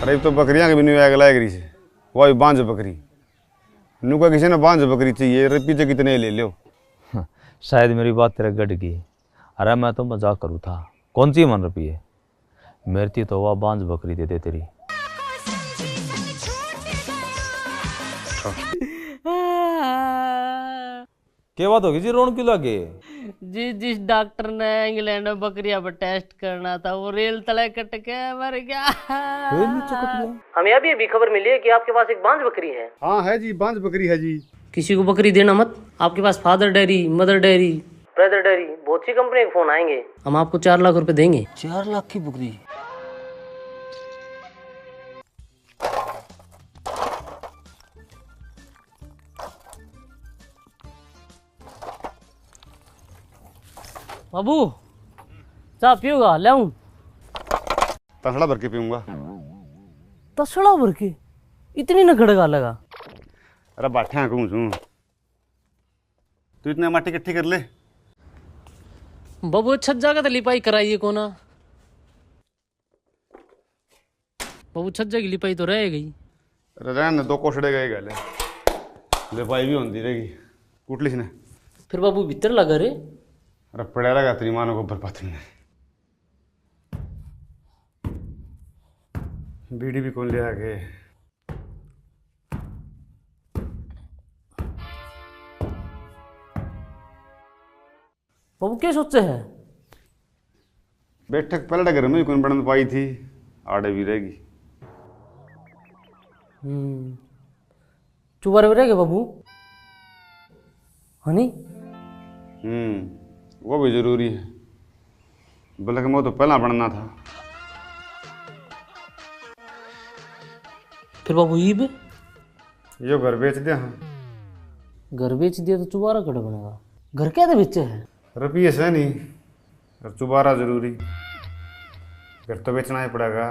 अरे तो बकरियां के भी नहीं आग लाएगी से वही बांझ बकरी नुका किसी ने बांझ बकरी चाहिए पीछे कितने ले लो। शायद मेरी बात तेरे गट गई। अरे मैं तो मजाक करूँ था, कौन सी मन रही है मेरी तो वह बांझ बकरी दे दे तेरी। क्या बात होगी जी, रोन क्यों लगे? जी जिस डॉक्टर ने इंग्लैंड में बकरियां पर टेस्ट करना था वो रेल तले कट के मर गया। हमें अभी खबर मिली है कि आपके पास एक बांझ बकरी है। हाँ है जी, बांझ बकरी है जी। किसी को बकरी देना मत। आपके पास father dairy, mother dairy, brother dairy, बहुत सी कंपनी के फोन आएंगे। हम आपको 4 लाख रुपए देंगे। 4 लाख की बकरी? बाबू चाय पियोगा? ले आऊं? तसड़ा भर के पीऊंगा। तसड़ा भर के? इतनी न खड़गा लगा। अरे बाठा कहूँ छू तू इतने माटी इकट्ठी कर ले। बाबू छज्जा का तो लिपाई कराइए कोना। बाबू छज्जा की लिपाई तो रह गई। अरे रहने 2 कोसड़े गए गले लिपाई भी होती रहेगी कुटलिस ने। फिर बाबू भीतर लगा रे। अरे पड़ा लगा तेरी मानो को बर्बाद में। बीड़ी भी कौन ले आ गए। बाबू क्या सोचे है? बैठक पलट घर में कौन बढ़न पाई थी, आड़े भी रहेगी। चुबारे में रह गए बाबू, हनी? वो भी जरूरी है, बल्कि वो तो पहला बनना था। फिर बाबू ईब यो घर बेच दिया। हाँ घर बेच दिया तो चुबारा कड़ा बनेगा। घर क्या दे बेचे है? रुपये से नहीं और चुबारा जरूरी। घर तो बेचना ही पड़ेगा।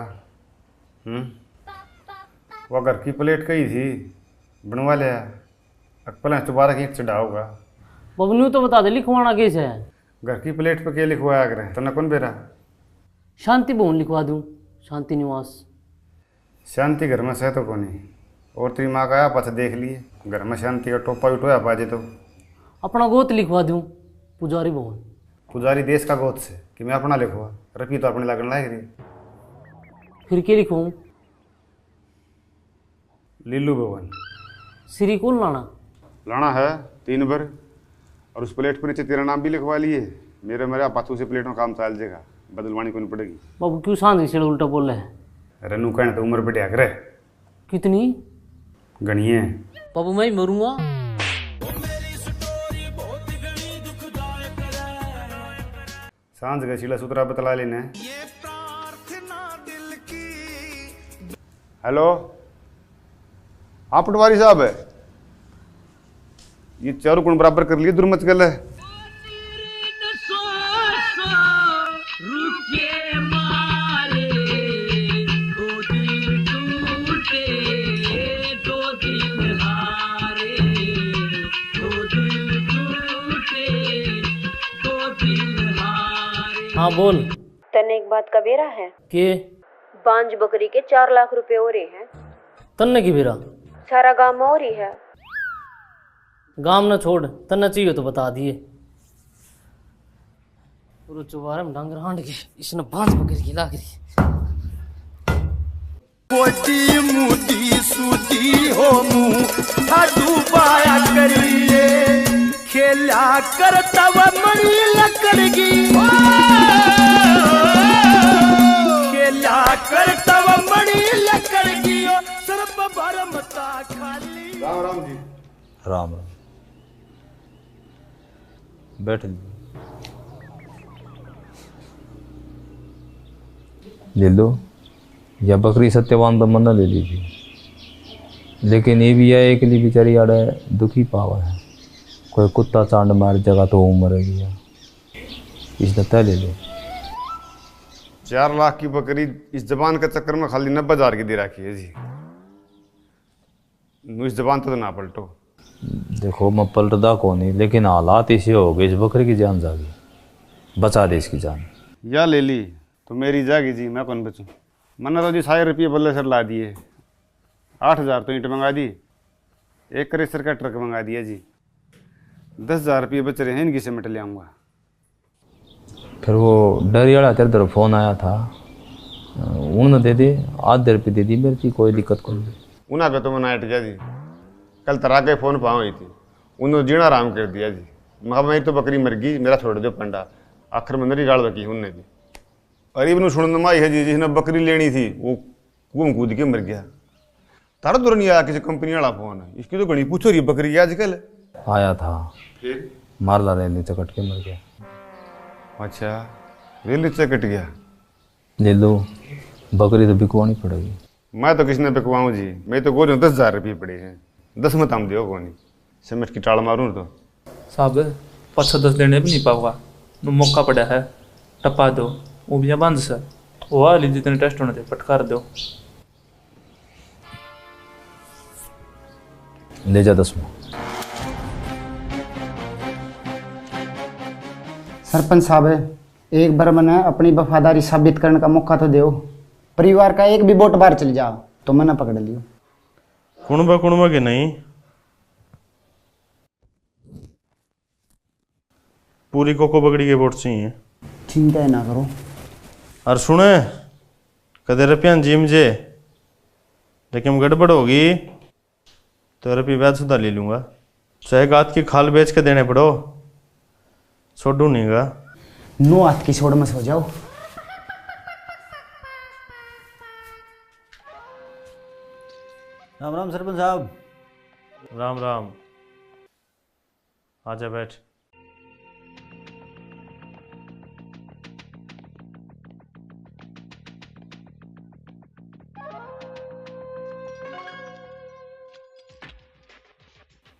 वो घर की प्लेट कही थी बनवा लिया, पहले चुबारा की चढ़ा होगा। बाबू न्यू तो बता दे लिखवाना कैसे है? घर की प्लेट पे क्या लिखवाया करें तो न कौन बेरा? शांति भवन लिखवा दूं, शांति निवास। शांति घर में सह तो कौन ही और तेरी माँ का आया पास देख लिए घर में शांति का टोपा उठोया पाजे तो। अपना गोत लिखवा दूं, पुजारी भवन। पुजारी देश का गोत से कि मैं अपना लिखवा, रपी तो अपने लगन लायक रही। फिर क्या लिखवाऊं? लीलू भवन। श्री कौन लाना है 3 बार और उस प्लेट पर नीचे तेरा नाम भी लिखवा लिए। मेरा पाथू से प्लेट में काम चल जाएगा, बदलवानी कौन पड़ेगी। बाबू क्यों सांझ से उल्टा बोल रहे हैं? रनू कहने तो उम्र बढ़िया करे कितनी गणिए। बाबू मैं ही मरूंगा। सांझ का सीला सुतरा बतला लेने। हेलो आप पटवारी साहब है, ये चारों गुण बराबर कर लिए दुर्मच गल है। हाँ बोल। तन्ने एक बात का बेरा है के? बांझ बकरी के 4 लाख रुपए हो रहे हैं। तन्ने की बेरा? सारा गांव में हो रही है। गांव न छोड़, तन्ने चाहिए तो बता दिए। पूरे चुबारे में डांगर हांड के इसने बांझ बकरी की लाग रही। कोटी मुदी सूती हो मुंह हाडू पाया करिए खेला करता व मरी लकड़गी खेला करता व मरी लकड़गी सर्प भरमता खाली। राम राम जी। राम राम, बैठ ले लो। या बकरी सत्यवान तो मन ले लीजिए, लेकिन ये भी है एक लिए बेचारी आड़े दुखी पावा है। कोई कुत्ता चांड मार जगह तो वो मरेगी, इसने तय ले लो। 4 लाख की बकरी इस जबान के चक्कर में खाली 90,000 की दे रखी है जी। इस जबान तो ना पलटो। देखो मैं पलटदा को नहीं, लेकिन हालात ऐसे हो गए, इस बकरी की जान जागी, बचा दे इसकी जान। या ले ली तो मेरी जागी जी, मैं कौन बचूं। मैंने तो जी 100 रुपये बल्ले सर ला दिए, 8,000 तो ईंट मंगा दी, 1 क्रेशर का ट्रक मंगा दिया जी, 10,000 रुपये बच रहे हैं, इनकी सीमेंट ले आऊँगा। फिर वो डरी वाला तेरे तरफ फ़ोन आया था, उन्होंने दे दे, आधे रुपये दे दी मेरे की, कोई दिक्कत कोई नहीं। उन्हें पे तो मैं नाइट गया जी, कल तरा के फ़ोन पाँव हुई थी, उन्होंने जीना आराम कर दिया जी। मैं मेरी तो बकरी मर गई, मेरा छोड़ दो पंडा, आखिर में नरी गाड़ बकी उनने भी। अरीब ने सुनने माई है जी, जिसने बकरी लेनी थी वो घूम कूद के मर गया। तारा दूर नहीं आया किसी कंपनी वाला फोन है, इसकी तो घनी पूछो रही बकरी आजकल। आया था, फिर मारला रेल नीचे कट के मर गया। अच्छा, रेल नीचे कट गया। ले लो, बकरी तो बिकवानी पड़ेगी। मैं तो किसी ने बिकवाऊँ जी, मैं तो गोल 10,000 रुपये पड़े हैं, 10 में तम दो कौन समझ की टाल मारूँ तो साहब 5-10 देने भी नहीं पाऊंगा, मौका पड़ा है, टपा दो, वो भी बंद सर, वो वाली जितने टेस्ट होने थे पटकार दो। ले जा 10 में। सरपंच साहब, एक बार मैंने अपनी वफादारी साबित करने का मौका तो दो। परिवार का एक भी वोट बाहर चल जाओ तो मैंने पकड़ लियो। कुणबा के नहीं, पूरी कोको बकरी के वोट चाहिए। चिंता ना करो। और सुने कदे रुपया जिम जे, लेकिन गड़बड़ होगी तो रुपये ब्याज सुधा ले लूँगा, चाहे गात की खाल बेच के देने पड़ो, छोड़ू नहीं गा। 9 हाथ की छोड़ में सो जाओ। राम राम सरपंच साहब। राम राम, आजा बैठ।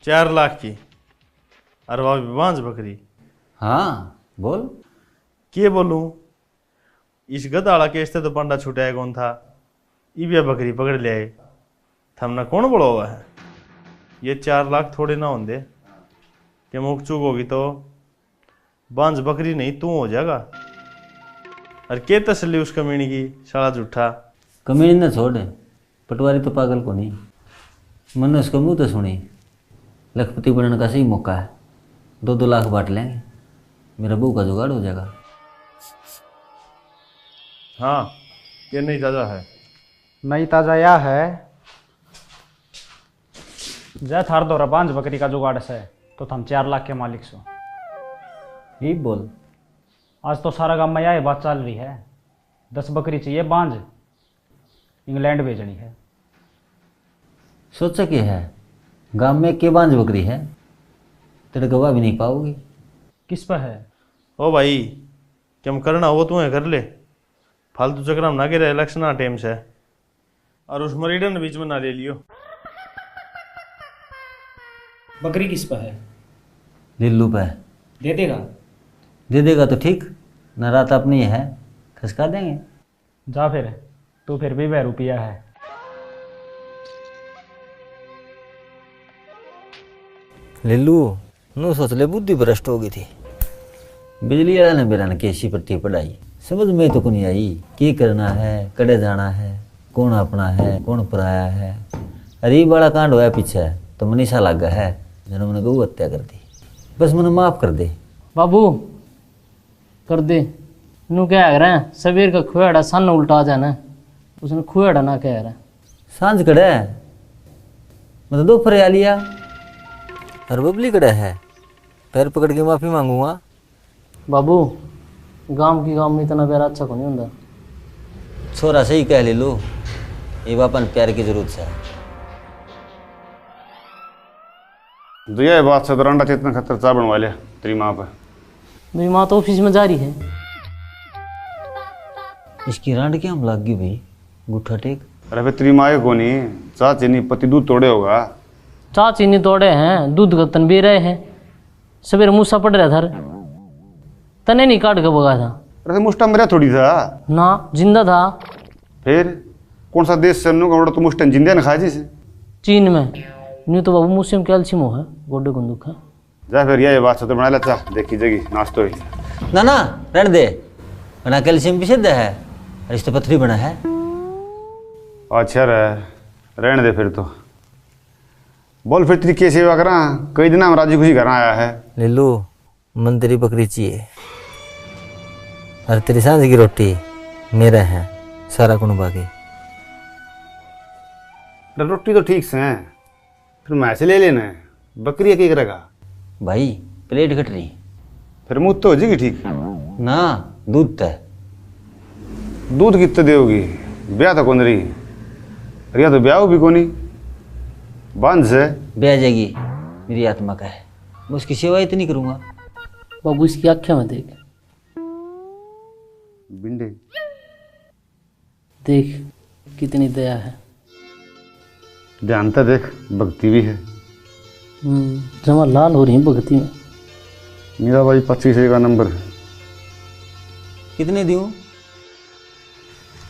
चार लाख की अरवा बांझ बकरी। हाँ बोल। के बोलूं, इस गदाड़ा केस से तो पंडा छुटाया कौन था, इबिया बकरी पकड़ ले आए, थमना कौन बड़ा हुआ है। ये 4 लाख थोड़े ना होंगे कि मुख चूक होगी तो बांझ बकरी नहीं तू हो जाएगा। और के तसली उस कमीनी की, साला झूठा। कमीनी न छोड़, पटवारी तो पागल को नहीं, मैंने उसका मुँह तो सुनी। लखपति बनने का सही मौका है, 2-2 लाख बांट लेंगे, मेरा बहू का जुगाड़ हो जाएगा। हाँ, ये नहीं ताज़ा है। नहीं ताजा या है जय थार दौरा 5 बकरी का जुगाड़ से तो हम 4 लाख के मालिक सो। ये बोल। आज तो सारा गांव में यह बात चल रही है, 10 बकरी चाहिए बांझ, इंग्लैंड भेजनी है। सोचा क्या है, गांव में के बांझ बकरी है, तेरे गवाह भी नहीं पाओगी। किस पर है? ओ भाई, क्या करना वो तुम्हें कर ले, फालतू चक्कर में ना गिरे, इलेक्शन टाइम से। और उस मरीडन बीच में ना ले लियो। बकरी किस पर है? लिल्लू पे। दे देगा? दे देगा तो ठीक, न रात अपनी है, खसका देंगे। जा फिर, तू फिर भी 2 रुपया है। लिल्लू नू सोच ले, बुद्धि भ्रष्ट हो गई थी। बिजली वाला ने मेरा केसी पट्टी पढ़ाई, समझ में तो नहीं आई क्या करना है, कड़े जाना है, कौन अपना है कौन पराया है। अरीब वाला कांड होया पीछे तो मनीषा लागा है, जिन्होंने मैंने गऊ हत्या कर दी, बस मैंने माफ कर दे। बाबू कर दे, नू क्या कह रहे हैं, सबेर का खुआड़ा सन उल्टा जाना, उसने खुआड़ा ना कह रहा। सांझ कड़े मतलब 2 फरिया लिया और बबली कड़े है, पैर पकड़ के माफी मांगूंगा। बाबू गांव की गांव में इतना प्यार अच्छा को नहीं होता। छोरा सही कह ले लो, ये बापन प्यार की जरूरत है। दुया बात से दरांडा चेतना खतर चा बनवा लिया तेरी माँ पर। मेरी माँ तो ऑफिस में जा रही है। इसकी रांड क्या हम लग गई भाई, गुठा टेक। अरे भाई तेरी माँ को नहीं, चा चीनी पति दूध तोड़े होगा। चा चीनी तोड़े हैं, दूध का तन भी रहे हैं, सवेरे मूसा पड़ रहा था, तने नहीं काट के भगा था। अरे मुस्टा मेरा थोड़ी था ना, जिंदा था। फिर कौन सा देश से तो मुस्टन जिंदा न खा जी से? चीन में। नहीं तो बाबू मुझसे कैल्शियम हो है, गोडे को दुख है। जा फिर ये बात से तो बना ले, चा देखी जगी नाश्तो ही ना ना रहने दे, बना कैल्शियम भी सिद्ध है, रिश्ते पथरी बना है। अच्छा रहने दे फिर तो। बोल फिर तेरी क्या सेवा करा? कई दिन हम राजी खुशी घर आया है। लिल्लू मन तेरी बकरी चाहिए और तेरी सांझ की रोटी मेरा है सारा कुनबा की। रोटी तो ठीक से है, फिर मैं से ले लेना है। बकरी क्या करेगा भाई? प्लेट घट रही फिर मुँह तो हो जाएगी ठीक ना। दूध तय दूध कितने देगी? ब्याह तो कौन रही रिया, तो ब्याह भी कोनी बांध से ब्याह जाएगी। मेरी आत्मा का है, मैं उसकी सेवा इतनी करूंगा। बाबू इसकी आँखें में देख, बिंडे देख कितनी दया है। जानता देख भक्ति भी है। जमा लाल हो रही है भक्ति में। मेरा भाई 25 का नंबर है। कितने दूं?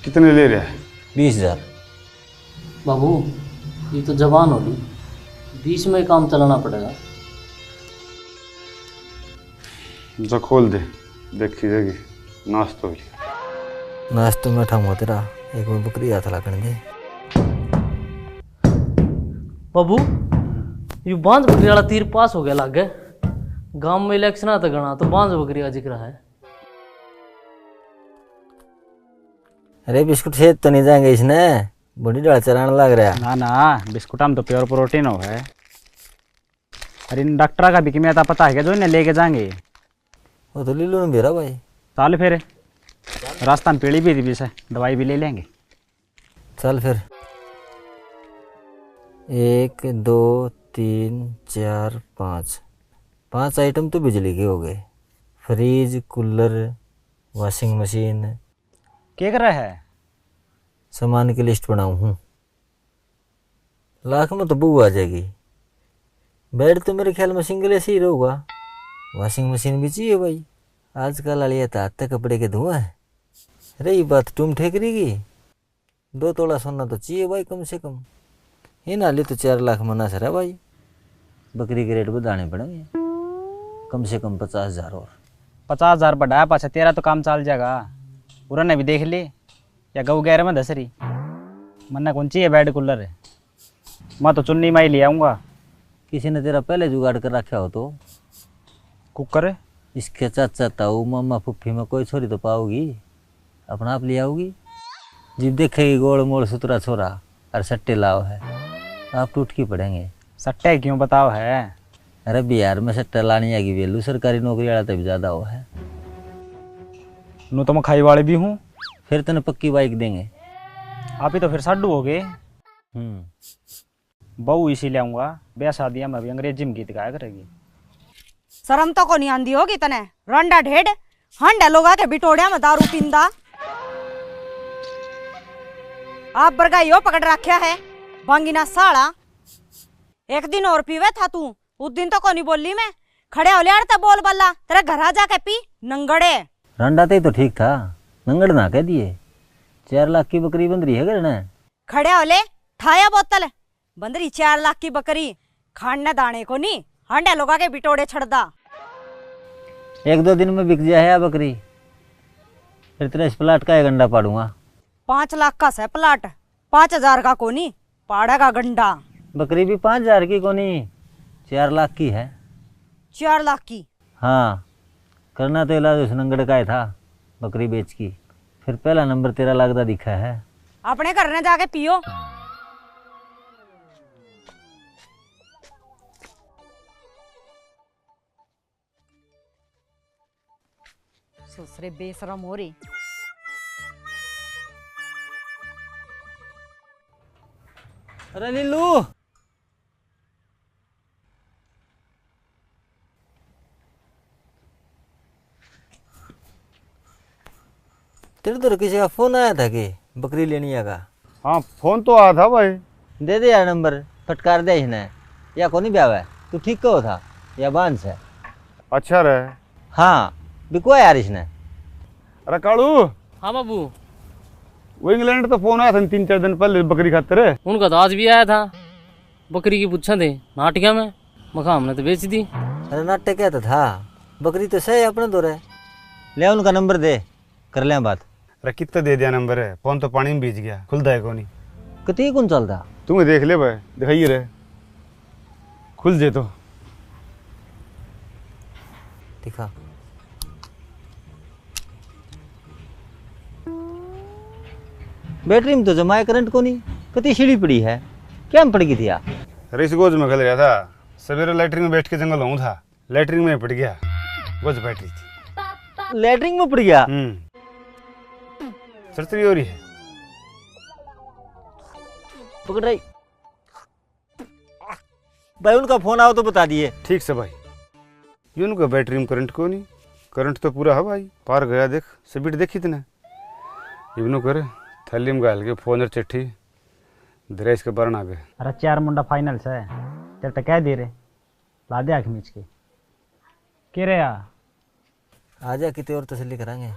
कितने ले रहा है? 20,000। बाबू ये तो जवान होगी, 20 में काम चलाना पड़ेगा। जो खोल दे, देखी जाएगी। नाश्तो भी नाश्तो में ठाऊंगा तेरा, एक बार बकरी हाथ लागण दे। बाबू ये बांझ बकरी वाला तीर पास हो गया लागे। गांव में इलेक्शन आता गणा तो बांझ बकरी का जिक्र है। अरे बिस्कुट से तो नहीं जाएंगे इसने, बूढ़ी डाल चलाने लग रहा। ना ना बिस्कुट हम तो प्योर प्रोटीन हो है। अरे इन डॉक्टर का भी कि मैं पता है क्या जो इन्हें लेके जाएंगे। वो तो लीलो ने भेरा भाई। चल फिर रास्ता में पेड़ी भी थी भी से दवाई भी ले लेंगे। चल फिर 1 2 3 4 5 आइटम तो बिजली के हो गए। Fridge, cooler, washing machine. क्या कर रहा है? सामान की लिस्ट बनाऊँ हूँ। लाख में तो बू आ जाएगी। बेड तो मेरे ख्याल में सिंगल ऐसे ही रहूँगा। वॉशिंग मशीन भी चाहिए भाई, आजकल अलिया तो आते कपड़े के धुआं है। रही बात तुम ठेकरी की, 2 तोला सोना तो चाहिए भाई कम से कम। ये नाली तो 4 लाख मना सर है भाई। बकरी के रेट बढ़ाने पड़ेंगे, कम से कम 50,000 और। 50,000 बढ़ाया पाछा तेरा तो काम चल जाएगा। पूरा ने भी देख ले या गऊ गैर में धसरी मन्ना कौन चाहिए बेड कूलर है। मैं तो चुन्नी माई ले आऊँगा। किसी ने तेरा पहले जुगाड़ कर रखा हो तो? कुकर इसके चाचा ताऊ मामा फुफ्फी में कोई छोरी तो पाओगी, अपना आप ले आओगी। जब देखेगी गोल मोड़ सुतरा छोरा और सट्टे लाओ है, आप टूट की पड़ेंगे। सट्टे क्यों बताओ है? अरे बिहार में सट्टा लानी आएगी वेलू, सरकारी नौकरी वाला तो भी ज़्यादा हो है। नू तो मैं खाई वाले भी हूँ। फिर तेने पक्की बाइक देंगे। आप ही तो फिर साडू हो गए। बहू इसी ले आऊँगा, ब्याह शादियाँ में भी अंग्रेजी में गीत गाया करेगी। शर्म तो को नहीं आंदी होगी तने। रंडा ढेड हंडा लोग आके बिटोड़िया में दारू पींदा। आप बरगाइयो पकड़ रखा है भांगिना साड़ा। एक दिन और पीवे था तू, उस दिन तो को नहीं बोली मैं। खड़े हो लिया बोल बल्ला, तेरे घर आ जाके पी नंगड़े। रंडा तो ठीक था, नंगड़ ना कह दिए। 4 लाख की बकरी बंद रही है घर ने। खड़े हो ले ठाया बोतल बंदरी 4 लाख की बकरी खाने दाने को नहीं, हंडे लोग आके बिटोड़े छड़दा। 1-2 दिन में बिक जाए है बकरी, फिर तेरे इस प्लाट का 1 गंडा पाड़ूंगा। 5 लाख का है प्लाट, 5,000 का कोनी पाड़ेगा गंडा। बकरी भी 5,000 की कोनी, 4 लाख की है। 4 लाख की? हाँ, करना तो इलाज उस नंगड़ का ही था, बकरी बेच की। फिर पहला नंबर तेरा लगता दिखा है। अपने घर ने जाके पियो। ससुरे बेशरम हो रही। अरे नीलू, तेरे तो किसी का फोन आया था कि बकरी लेनी आगा? हाँ फोन तो आया था भाई। दे दे यार नंबर, फटकार दे इसने। या को नहीं ब्याह है, तू ठीक कहो था या बांस है? अच्छा रहे। हाँ बिकवा यार इसने। अरे कालू। हाँ बाबू। वो इंग्लैंड तो फोन आया था 3-4 दिन पहले बकरी खातिर। उनका तो आज भी आया था, बकरी की पूछा थे नाटिया में, मखा हमने तो बेच दी। अरे नाट्य क्या था, बकरी तो सही अपने दो रहे। ले उनका नंबर दे, कर ले बात। अरे कितना दे दिया नंबर है, फोन तो पानी में भीज गया, खुलता है को नहीं। कती कौन चलता तुम्हें देख ले भाई, दिखाइए रहे खुल जे तो दिखा। बैटरी में तो जमाए करंट को नहीं, कती सीढ़ी पड़ी है, क्या में पड़ गई थी यार? अरे इस गोज में खल गया था, सवेरे लैटरिन में बैठ के जंगल हूँ था, लैटरिन में पड़ गया, गोज बैटरी थी। लैटरिन में पड़ गया? सरसरी हो रही है। पकड़ रही भाई, उनका फोन आओ तो बता दिए। ठीक से भाई, ये उनका बैटरी में करंट को नहीं, करंट तो पूरा है भाई, पार गया देख, स्पीड देखी इतने इवनो करे थैली में गाल के फोन और चिट्ठी दरेज के बरन आ गए। अरे 4 मुंडा फाइनल से तेरे तो कह दे रहे ला दे आँख मीच के रे आ जा, कितने और तसल्ली करांगे।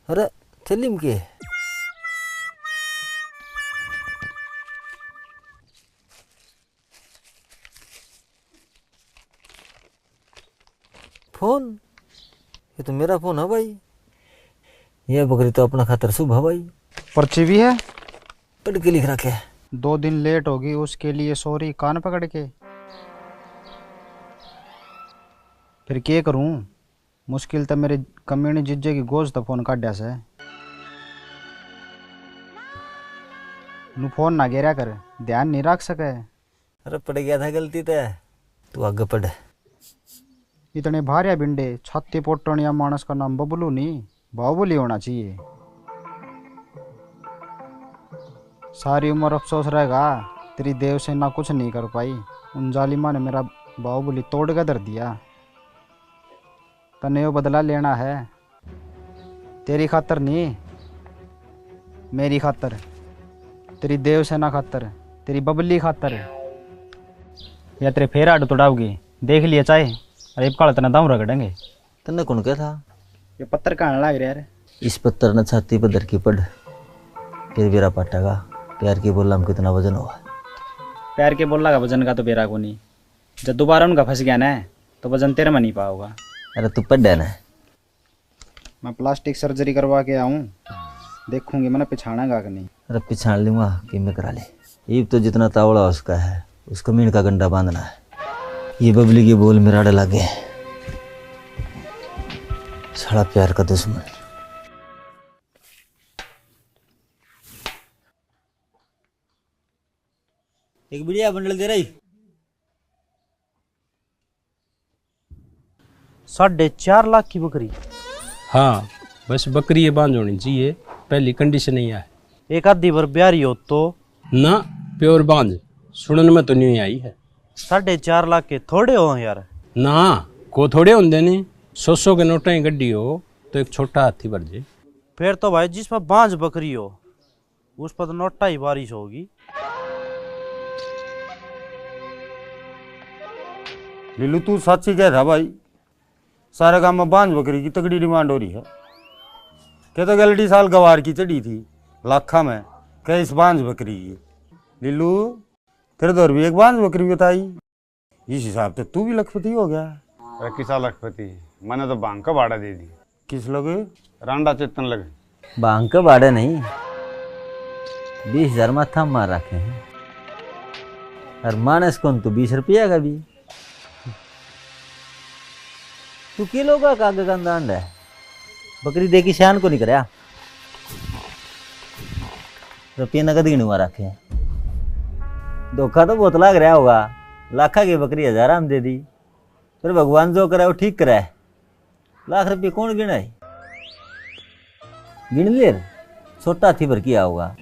अरे थैली में के फोन, ये तो मेरा फोन है भाई, ये बकरी तो अपना खातर शुभ है भाई। पर्ची भी है, पढ़ के लिख रखे है। 2 दिन लेट होगी उसके लिए सॉरी, कान पकड़ के। फिर क्या करूं, मुश्किल तो मेरे कम्युनी जिज्जे की गोश्त फोन काटा से नू फोन ना गिरा कर, ध्यान नहीं रख सके। अरे पड़ गया था गलती तो, तू आगे पढ़। इतने भारिया बिंडे छाती पोटनिया मानस का नाम बबलू नहीं बाहुबली होना चाहिए। सारी उम्र अफसोस रहेगा, तेरी देव सेना कुछ नहीं कर पाई, उन जालिमा ने मेरा बाहुबली तोड़ के धर दिया। तने वो बदला लेना है, तेरी खातर नहीं, मेरी खातर, तेरी देव सेना खातर, तेरी बबली खातर। या तेरे फेर आड़ तोड़ाओगी, देख लिया चाहे, अरे काल तना दाम रगड़ेंगे। तन्ने कौन क्या था? ये पत्थर कहाँ लग रहा है? इस पत्थर ने छाती पर धर की पड़, फिर बेरा पाटेगा। प्यार की बोला हम कितना वजन हुआ? प्यार के बोला का वजन का तो बेरा को नहीं, जब दोबारा उनका फंस गया ना तो वजन तेरे में नहीं पाओगा। अरे तू पढ़ ना, मैं प्लास्टिक सर्जरी करवा के आऊँ, देखूंगी मैंने पिछाड़ेगा कि नहीं। अरे पिछाड़ लूँगा कि मैं करा ले। ईब तो जितना तावड़ा उसका है, उसको मीन का गंडा बांधना है। ये बबली के बोल मेरा डर लगे, साला प्यार का दुश्मन। एक बढ़िया बंडल दे रही। 4.5 लाख की बकरी? हाँ, बस बकरी ये बांध होनी चाहिए, पहली कंडीशन ही है। एक आधी भर ब्यारी हो तो ना, प्योर बांध, सुनने में तो नहीं आई है। 4.5 लाख के थोड़े हो यार? ना, को थोड़े होंगे नहीं, 100 के नोटा ही गड्डी हो तो एक छोटा हाथी भर जाए। फिर तो भाई जिस पर बांझ बकरी हो उस पर तो नोटा ही बारिश होगी। लीलू तू सच्ची कह रहा भाई, सारे गांव में बांझ बकरी की तगड़ी डिमांड हो रही है। क्या तो गलती साल गवार की चढ़ी थी लाखा में, क्या इस बांझ बकरी की। लीलू तेरे दौर भी एक बांझ बकरी बताई, इस हिसाब से तू भी लखपति हो गया। अरे किसा लखपति, मैंने तो बांग का बाड़ा दे दी। किस लगे? रांडा चेतन लगे। बांग का बाड़ा नहीं, 20,000 माथा मार रखे हैं। और मानस कौन तो 20 रुपया का भी। तू किलो का कागे का दांड है, बकरी देखी शान को नहीं करया। रुपये नगद गिनवा रखे हैं। धोखा तो बहुत लग रहा होगा, लाखा की बकरी 1000 में दे दी, फिर भगवान जो कराए वो ठीक कराए। लाख रुपये कौन गिनाए? गिन ले, छोटा हाथी भर किया होगा।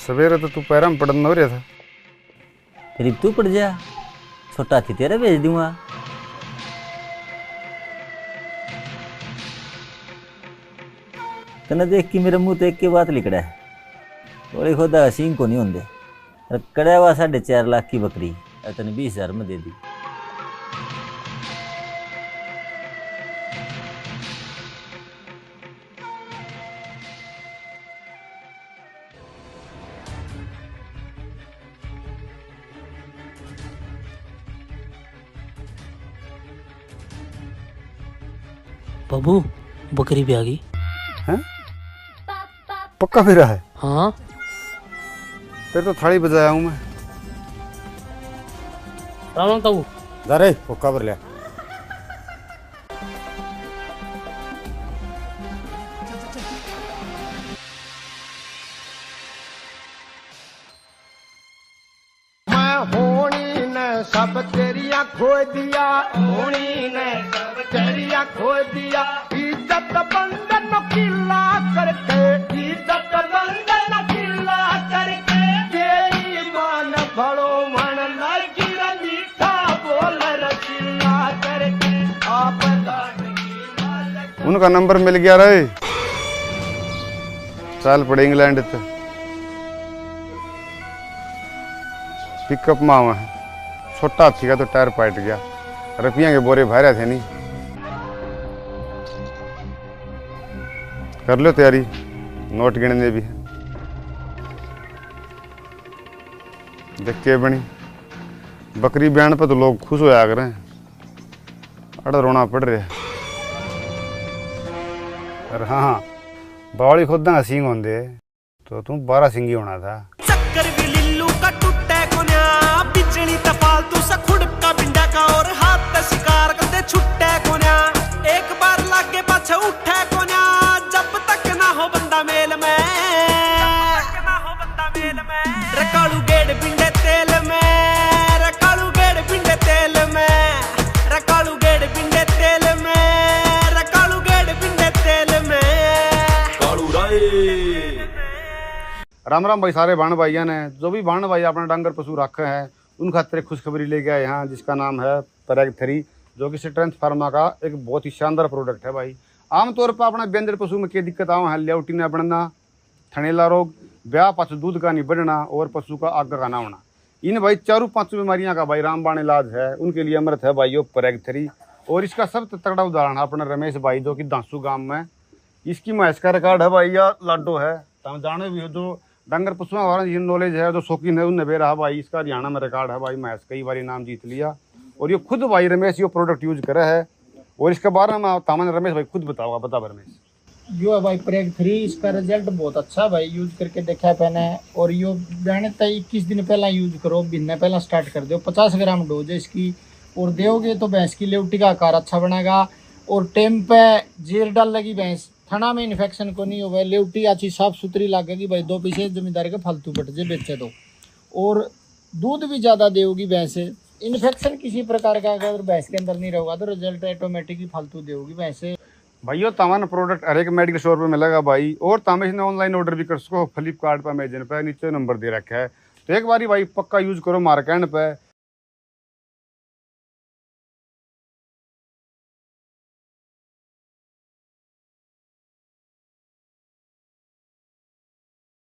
सवेरे तो तू पैरा में पड़न हो रहा था, करीब तू पड़ जा, छोटा हाथी तेरे भेज दूंगा। तना देख के मेरे मुंह तो एक के बात लिखड़ा है, थोड़ी खुदा सींग को नहीं होंगे। कड़ा हुआ 4.5 लाख की बकरी तने 20,000 में दे दी। बाबू बकरी भी आ गई। हैं? पक्का फिरा है? हाँ फिर तो थाली बजाया हूँ मैं। राम ताऊ जा रे पक्का भर लिया। सब तेरिया खो दिया, होनी ने सब तेरिया खो दिया। इज्जत बंधन किला करके, इज्जत बंधन किला करके, तेरी मान भलो मन लगी मीठा बोल रसीला करके। आप उनका नंबर मिल गया रे, चल पड़े इंग्लैंड तक। पिकअप में आवा है, छोटा हाथी का तो टायर पाट गया, रुपया के बोरे भरे थे नहीं। कर लो तैयारी, नोट गिनने भी है। देख के बनी बकरी ब्यान पर तो लोग खुश होया कर रहे हैं, अड़ रोना पड़ रहा है। अरे हाँ, बावली खुद ना सिंह होंदे तो तुम 12 सिंगी होना था। चक्कर भी लिल्लू का टूटे कोन्या, बिजली त फालतू सा खुड़का बिंडा का, और हाथ ते शिकार करते छुट्टे कोन्या। एक बार लागे पाछे उठे कोन्या, जब तक ना हो बंदा मेल में, रकालू गेड़ बिंडे तेल में, रकालू गेड़ बिंडे तेल में, रकालू गेड़ बिंडे तेल में, रकालू गेड़ बिंडे तेल में। कालू राय राम राम भाई सारे बाण भाइयों ने, जो भी बाण भाई अपना डांगर पशु रखे हैं उन खातिर खुशखबरी ले गया यहाँ, जिसका नाम है परैग 3, जो कि स्ट्रेंथ फार्मा का एक बहुत ही शानदार प्रोडक्ट है भाई। आमतौर पर अपना व्यंजन पशु में क्या दिक्कत आवा है, ल्याउटी न बढ़ना, थनेला रोग, ब्याह पास दूध का नहीं बढ़ना और पशु का आग का ना होना। इन भाई 4-5 बीमारियां का भाई रामबाण इलाज है, उनके लिए अमृत है भाई यो परैग 3। और इसका सबसे तगड़ा उदाहरण है अपना रमेश भाई, जो कि दांसू गांव में इसकी महस का रिकॉर्ड है भाई, या लाडो है। तुम जाने भी हो जो डांगर पशुओं वाला ये नॉलेज है, जो शौकीन है उनने बेरा भाई, इसका हरियाणा में रिकॉर्ड है भाई, महस कई बार नाम जीत लिया। और ये खुद भाई रमेश ये प्रोडक्ट यूज करे है, और इसके बारे में तामन रमेश भाई खुद बताओगा। बता रमेश। यो है भाई परैग 3, इसका रिजल्ट बहुत अच्छा भाई, यूज करके देखा है मैंने। और यो बहने तक 21 दिन पहला यूज करो, महीने पहला स्टार्ट कर दो। 50 ग्राम डोज है इसकी, और दोगे तो भैंस की लेवटी का आकार अच्छा बनेगा। और टेम पे जेर डाल लगी भैंस, थना में इन्फेक्शन को नहीं होगा, लेवटी अच्छी साफ सुथरी लगेगी भाई। 2 पैसे जमींदार के फालतू बट जे बेचे तो, और दूध भी ज़्यादा देगी भैंस। इन्फेक्शन किसी प्रकार का अगर भैंस के अंदर नहीं रहेगा तो रिजल्ट ऑटोमेटिकली फालतू देगी भैंस। भाइयों तामान प्रोडक्ट हर एक मेडिकल स्टोर पे मिलेगा भाई, और तामे इसने ऑनलाइन ऑर्डर भी कर सको, फ्लिपकार्ट पर, अमेजन पे, नीचे नंबर दे रखा है। तो एक बारी भाई पक्का यूज करो मार्केट पे।